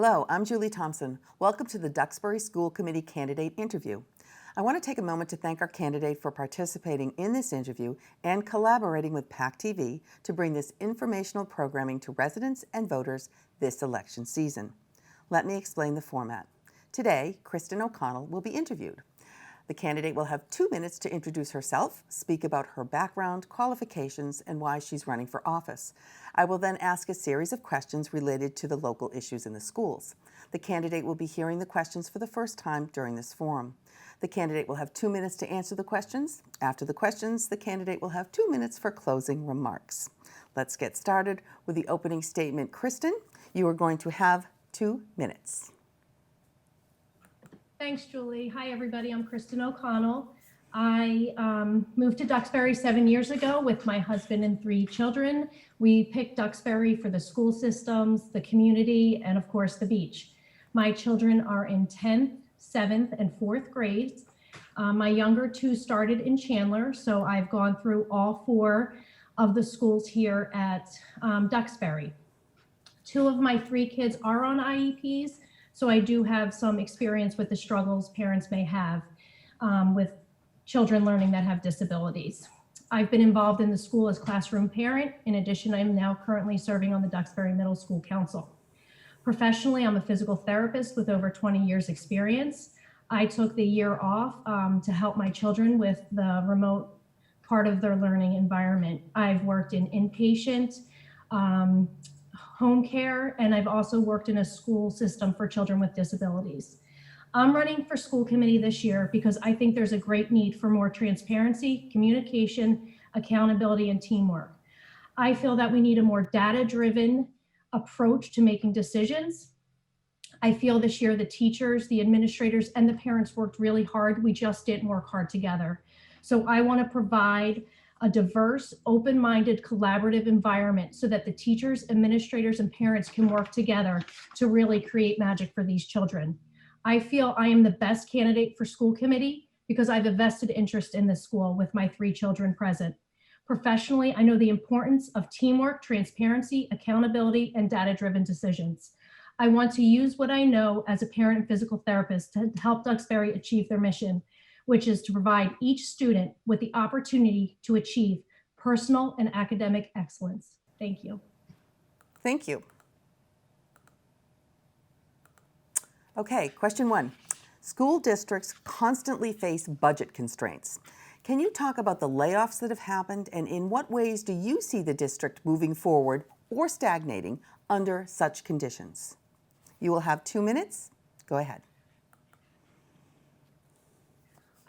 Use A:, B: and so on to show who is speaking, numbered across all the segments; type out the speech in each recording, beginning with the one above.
A: Hello, I'm Julie Thompson. Welcome to the Duxbury School Committee candidate interview. I want to take a moment to thank our candidate for participating in this interview and collaborating with PAC TV to bring this informational programming to residents and voters this election season. Let me explain the format. Today, Kristen O'Connell will be interviewed. The candidate will have 2 minutes to introduce herself, speak about her background, qualifications, and why she's running for office. I will then ask a series of questions related to the local issues in the schools. The candidate will be hearing the questions for the first time during this forum. The candidate will have 2 minutes to answer the questions. After the questions, the candidate will have 2 minutes for closing remarks. Let's get started with the opening statement. Kristen, you are going to have 2 minutes.
B: Thanks, Julie. Hi, everybody. I'm Kristen O'Connell. I moved to Duxbury 7 years ago with my husband and 3 children. We picked Duxbury for the school systems, the community, and of course, the beach. My children are in 10th, 7th, and 4th grades. My younger 2 started in Chandler, so I've gone through all 4 of the schools here at Duxbury. 2 of my 3 kids are on IEPs. So I do have some experience with the struggles parents may have with children learning that have disabilities. I've been involved in the school as classroom parent. In addition, I'm now currently serving on the Duxbury Middle School Council. Professionally, I'm a physical therapist with over 20 years experience. I took the year off to help my children with the remote part of their learning environment. I've worked in inpatient, home care, and I've also worked in a school system for children with disabilities. I'm running for school committee this year because I think there's a great need for more transparency, communication, accountability, and teamwork. I feel that we need a more data-driven approach to making decisions. I feel this year the teachers, the administrators, and the parents worked really hard. We just didn't work hard together. So I want to provide a diverse, open-minded, collaborative environment so that the teachers, administrators, and parents can work together to really create magic for these children. I feel I am the best candidate for school committee because I have a vested interest in this school with my 3 children present. Professionally, I know the importance of teamwork, transparency, accountability, and data-driven decisions. I want to use what I know as a parent and physical therapist to help Duxbury achieve their mission, which is to provide each student with the opportunity to achieve personal and academic excellence. Thank you.
A: Thank you. Okay, question 1. School districts constantly face budget constraints. Can you talk about the layoffs that have happened, and in what ways do you see the district moving forward or stagnating under such conditions? You will have 2 minutes. Go ahead.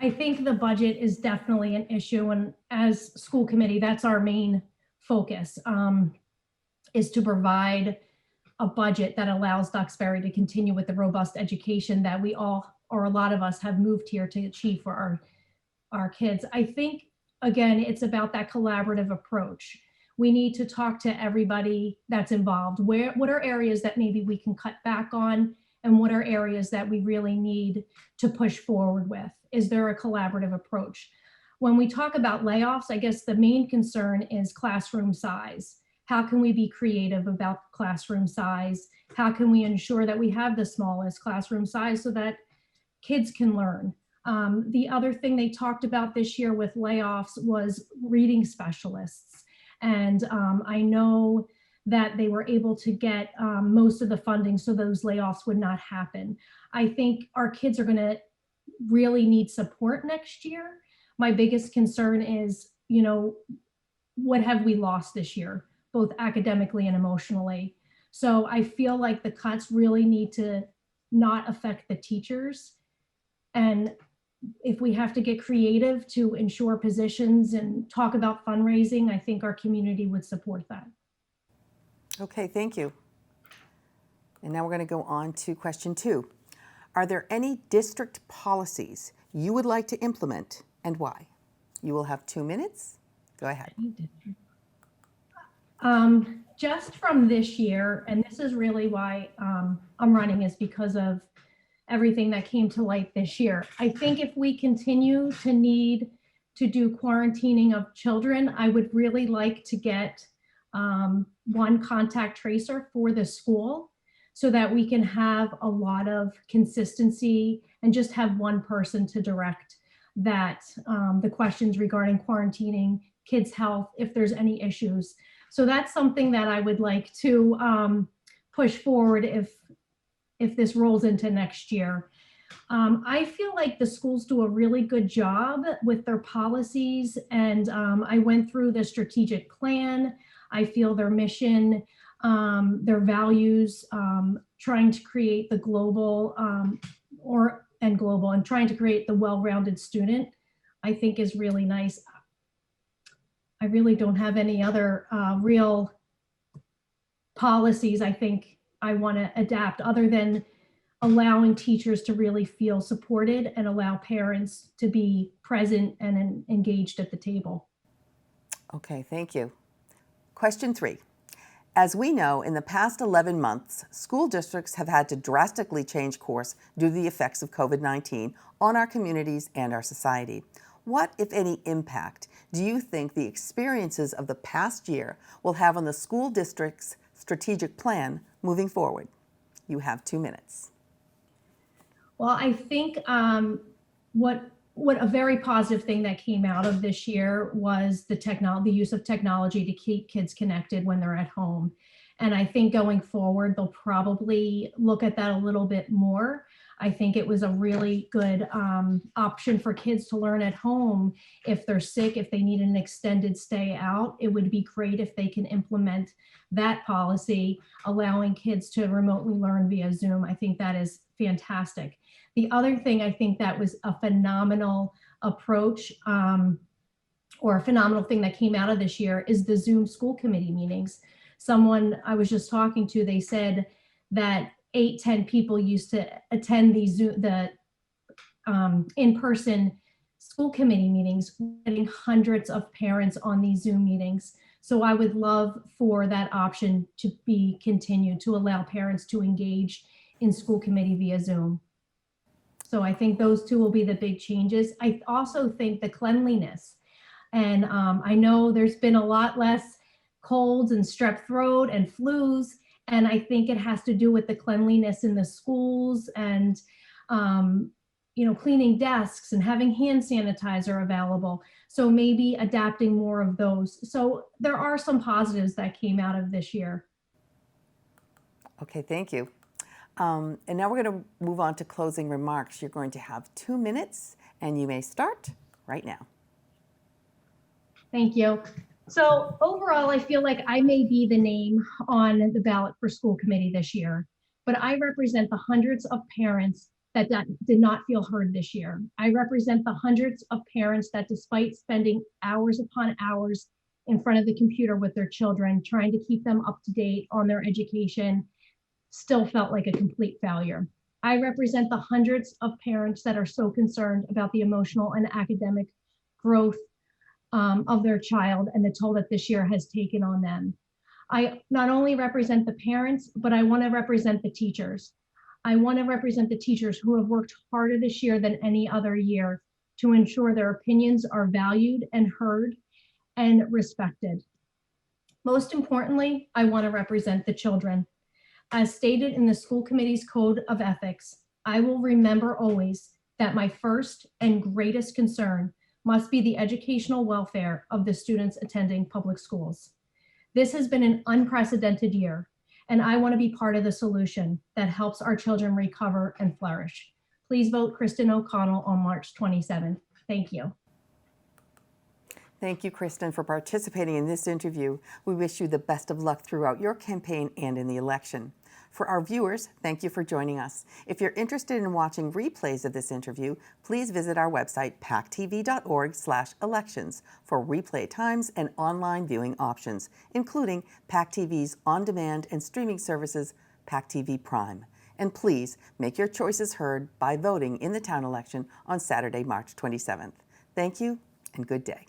B: I think the budget is definitely an issue, and as school committee, that's our main focus, is to provide a budget that allows Duxbury to continue with the robust education that we all, or a lot of us, have moved here to achieve for our kids. I think, again, it's about that collaborative approach. We need to talk to everybody that's involved. What are areas that maybe we can cut back on, and what are areas that we really need to push forward with? Is there a collaborative approach? When we talk about layoffs, I guess the main concern is classroom size. How can we be creative about classroom size? How can we ensure that we have the smallest classroom size so that kids can learn? The other thing they talked about this year with layoffs was reading specialists. And I know that they were able to get most of the funding so those layoffs would not happen. I think our kids are going to really need support next year. My biggest concern is, what have we lost this year, both academically and emotionally? So I feel like the cuts really need to not affect the teachers. And if we have to get creative to ensure positions and talk about fundraising, I think our community would support that.
A: Okay, thank you. And now we're going to go on to question 2. Are there any district policies you would like to implement, and why? You will have 2 minutes. Go ahead.
B: Just from this year, and this is really why I'm running, is because of everything that came to light this year. I think if we continue to need to do quarantining of children, I would really like to get one contact tracer for the school so that we can have a lot of consistency and just have one person to direct that the questions regarding quarantining, kids' health, if there's any issues. So that's something that I would like to push forward if this rolls into next year. I feel like the schools do a really good job with their policies, and I went through the strategic plan. I feel their mission, their values, trying to create the global and trying to create the well-rounded student, I think is really nice. I really don't have any other real policies I think I want to adapt other than allowing teachers to really feel supported and allow parents to be present and engaged at the table.
A: Okay, thank you. Question 3. As we know, in the past 11 months, school districts have had to drastically change course due to the effects of COVID-19 on our communities and our society. What, if any, impact do you think the experiences of the past year will have on the school district's strategic plan moving forward? You have 2 minutes.
B: Well, I think what a very positive thing that came out of this year was the use of technology to keep kids connected when they're at home. And I think going forward, they'll probably look at that a little bit more. I think it was a really good option for kids to learn at home. If they're sick, if they need an extended stay out, it would be great if they can implement that policy, allowing kids to remotely learn via Zoom. I think that is fantastic. The other thing I think that was a phenomenal approach or a phenomenal thing that came out of this year is the Zoom school committee meetings. Someone I was just talking to, they said that 8-10 people used to attend the in-person school committee meetings, getting hundreds of parents on these Zoom meetings. So I would love for that option to be continued, to allow parents to engage in school committee via Zoom. So I think those two will be the big changes. I also think the cleanliness. And I know there's been a lot less colds and strep throat and flus. And I think it has to do with the cleanliness in the schools and, cleaning desks and having hand sanitizer available. So maybe adapting more of those. So there are some positives that came out of this year.
A: Okay, thank you. And now we're going to move on to closing remarks. You're going to have 2 minutes, and you may start right now.
B: Thank you. So overall, I feel like I may be the name on the ballot for school committee this year, but I represent the hundreds of parents that did not feel heard this year. I represent the hundreds of parents that, despite spending hours upon hours in front of the computer with their children, trying to keep them up to date on their education, still felt like a complete failure. I represent the hundreds of parents that are so concerned about the emotional and academic growth of their child and the toll that this year has taken on them. I not only represent the parents, but I want to represent the teachers. I want to represent the teachers who have worked harder this year than any other year to ensure their opinions are valued and heard and respected. Most importantly, I want to represent the children. As stated in the school committee's code of ethics, I will remember always that my first and greatest concern must be the educational welfare of the students attending public schools. This has been an unprecedented year, and I want to be part of the solution that helps our children recover and flourish. Please vote Kristen O'Connell on March 27th. Thank you.
A: Thank you, Kristen, for participating in this interview. We wish you the best of luck throughout your campaign and in the election. For our viewers, thank you for joining us. If you're interested in watching replays of this interview, please visit our website, pactv.org/elections, for replay times and online viewing options, including PAC TV's on-demand and streaming services, PAC TV Prime. And please make your choices heard by voting in the town election on Saturday, March 27th. Thank you and good day.